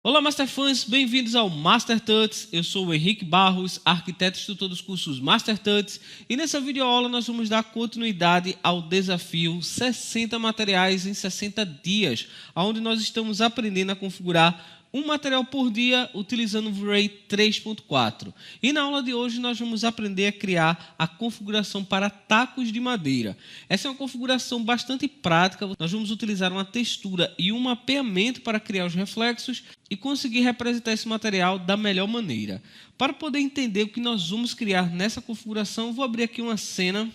Olá, Masterfãs, bem-vindos ao Master Tuts. Eu sou o Henrique Barros, arquiteto e instrutor dos cursos Master Tuts, e nessa videoaula nós vamos dar continuidade ao desafio 60 materiais em 60 dias, onde nós estamos aprendendo a configurar um material por dia utilizando o V-Ray 3.4. E na aula de hoje nós vamos aprender a criar a configuração para tacos de madeira. Essa é uma configuração bastante prática. Nós vamos utilizar uma textura e um mapeamento para criar os reflexos e conseguir representar esse material da melhor maneira. Para poder entender o que nós vamos criar nessa configuração, vou abrir aqui uma cena.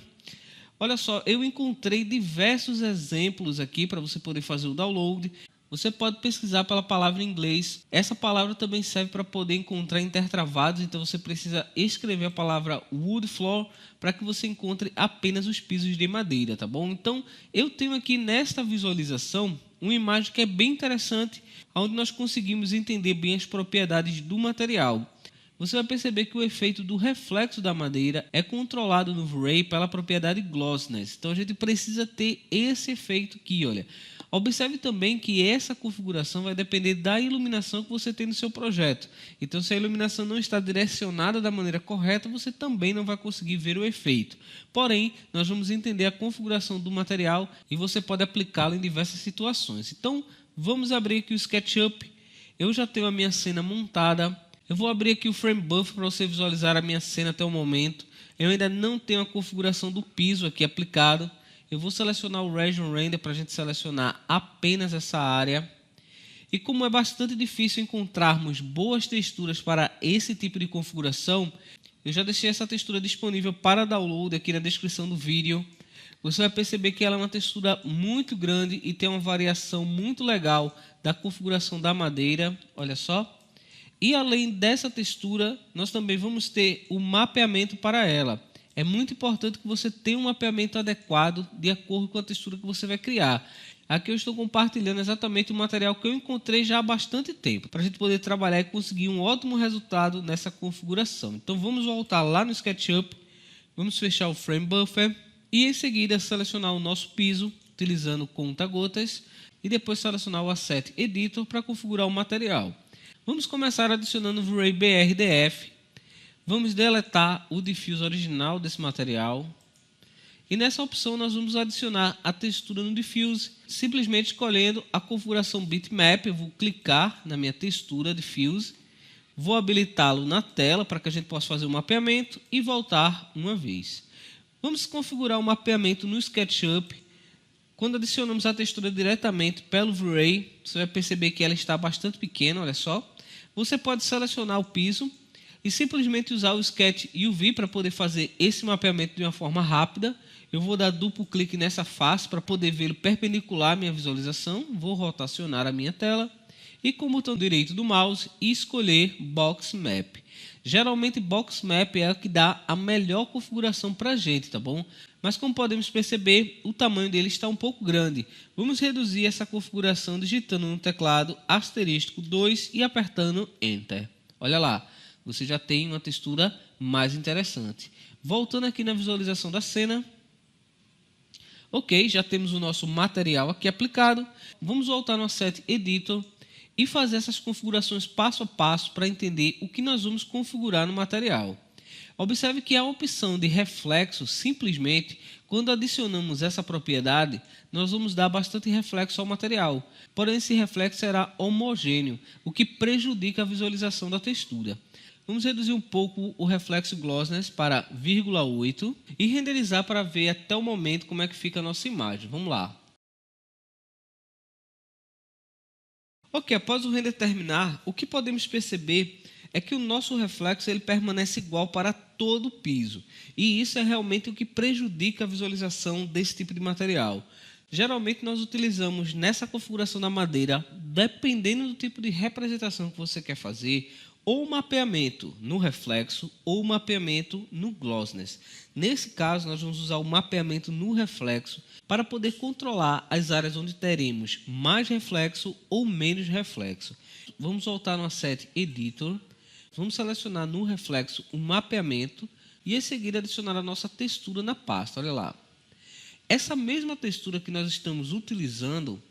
Olha só, eu encontrei diversos exemplos aqui para você poder fazer o download. Você pode pesquisar pela palavra em inglês. Essa palavra também serve para poder encontrar intertravados, então você precisa escrever a palavra wood floor para que você encontre apenas os pisos de madeira, tá bom? Então, eu tenho aqui nesta visualização uma imagem que é bem interessante, onde nós conseguimos entender bem as propriedades do material. Você vai perceber que o efeito do reflexo da madeira é controlado no V-Ray pela propriedade glossiness. Então a gente precisa ter esse efeito aqui, olha. Observe também que essa configuração vai depender da iluminação que você tem no seu projeto. Então, se a iluminação não está direcionada da maneira correta, você também não vai conseguir ver o efeito. Porém, nós vamos entender a configuração do material e você pode aplicá-lo em diversas situações. Então, vamos abrir aqui o SketchUp. Eu já tenho a minha cena montada. Eu vou abrir aqui o Frame Buffer para você visualizar a minha cena até o momento. Eu ainda não tenho a configuração do piso aqui aplicado. Eu vou selecionar o Region Render para a gente selecionar apenas essa área. E como é bastante difícil encontrarmos boas texturas para esse tipo de configuração, eu já deixei essa textura disponível para download aqui na descrição do vídeo. Você vai perceber que ela é uma textura muito grande e tem uma variação muito legal da configuração da madeira. Olha só. E além dessa textura, nós também vamos ter o mapeamento para ela. É muito importante que você tenha um mapeamento adequado de acordo com a textura que você vai criar. Aqui eu estou compartilhando exatamente o material que eu encontrei já há bastante tempo, para a gente poder trabalhar e conseguir um ótimo resultado nessa configuração. Então vamos voltar lá no SketchUp, vamos fechar o Frame Buffer e em seguida selecionar o nosso piso, utilizando o conta-gotas, e depois selecionar o Asset Editor para configurar o material. Vamos começar adicionando o V-Ray BRDF. Vamos deletar o diffuse original desse material. E nessa opção nós vamos adicionar a textura no diffuse, simplesmente escolhendo a configuração bitmap. Eu vou clicar na minha textura diffuse, vou habilitá-lo na tela para que a gente possa fazer o mapeamento e voltar uma vez. Vamos configurar o mapeamento no SketchUp. Quando adicionamos a textura diretamente pelo V-Ray, você vai perceber que ela está bastante pequena, olha só. Você pode selecionar o piso e simplesmente usar o Sketch UV para poder fazer esse mapeamento de uma forma rápida. Eu vou dar duplo clique nessa face para poder vê-lo perpendicular à minha visualização. Vou rotacionar a minha tela e com o botão direito do mouse escolher Box Map. Geralmente Box Map é o que dá a melhor configuração para a gente, tá bom? Mas como podemos perceber, o tamanho dele está um pouco grande. Vamos reduzir essa configuração digitando no teclado *2 e apertando Enter. Olha lá, você já tem uma textura mais interessante. Voltando aqui na visualização da cena. Ok, já temos o nosso material aqui aplicado. Vamos voltar no Asset Editor e fazer essas configurações passo a passo para entender o que nós vamos configurar no material. Observe que a opção de reflexo, simplesmente, quando adicionamos essa propriedade, nós vamos dar bastante reflexo ao material. Porém, esse reflexo será homogêneo, o que prejudica a visualização da textura. Vamos reduzir um pouco o reflexo glossiness para 0,8 e renderizar para ver até o momento como é que fica a nossa imagem. Vamos lá. Ok, após o render terminar, o que podemos perceber é que o nosso reflexo ele permanece igual para todo o piso. E isso é realmente o que prejudica a visualização desse tipo de material. Geralmente nós utilizamos nessa configuração da madeira, dependendo do tipo de representação que você quer fazer, ou mapeamento no reflexo ou mapeamento no glossiness. Nesse caso, nós vamos usar o mapeamento no reflexo para poder controlar as áreas onde teremos mais reflexo ou menos reflexo. Vamos voltar no Asset Editor, vamos selecionar no reflexo o mapeamento e em seguida adicionar a nossa textura na pasta. Olha lá. Essa mesma textura que nós estamos utilizando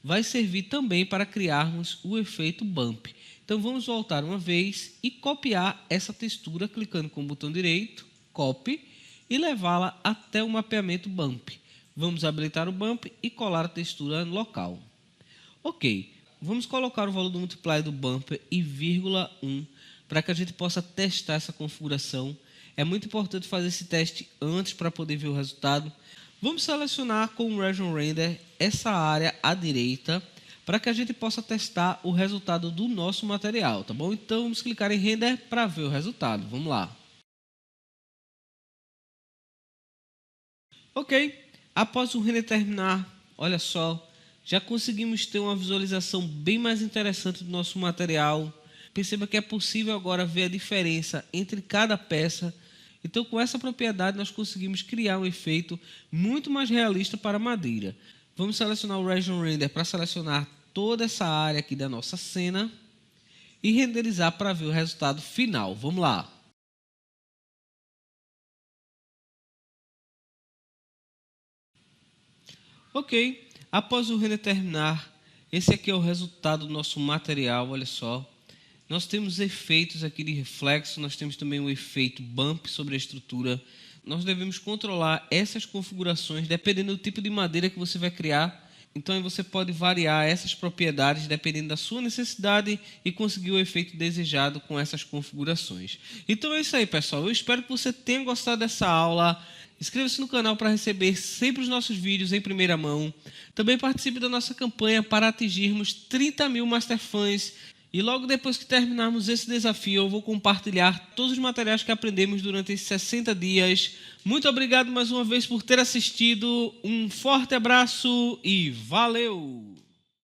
vai servir também para criarmos o efeito bump. Então vamos voltar uma vez e copiar essa textura clicando com o botão direito, copy, e levá-la até o mapeamento bump. Vamos habilitar o bump e colar a textura no local. Ok, vamos colocar o valor do multiply do bump em 1 para que a gente possa testar essa configuração. É muito importante fazer esse teste antes para poder ver o resultado. Vamos selecionar com o Region Render essa área à direita para que a gente possa testar o resultado do nosso material, tá bom? Então vamos clicar em Render para ver o resultado. Vamos lá. Ok, após o render terminar, olha só, já conseguimos ter uma visualização bem mais interessante do nosso material. Perceba que é possível agora ver a diferença entre cada peça. Então, com essa propriedade, nós conseguimos criar um efeito muito mais realista para a madeira. Vamos selecionar o Region Render para selecionar toda essa área aqui da nossa cena e renderizar para ver o resultado final. Vamos lá. Ok, após o render terminar, esse aqui é o resultado do nosso material, olha só. Nós temos efeitos aqui de reflexo, nós temos também o efeito bump sobre a estrutura. Nós devemos controlar essas configurações dependendo do tipo de madeira que você vai criar. Então você pode variar essas propriedades dependendo da sua necessidade e conseguir o efeito desejado com essas configurações. Então é isso aí, pessoal. Eu espero que você tenha gostado dessa aula. Inscreva-se no canal para receber sempre os nossos vídeos em primeira mão. Também participe da nossa campanha para atingirmos 30 mil Masterfãs. E logo depois que terminarmos esse desafio, eu vou compartilhar todos os materiais que aprendemos durante esses 60 dias. Muito obrigado mais uma vez por ter assistido. Um forte abraço e valeu!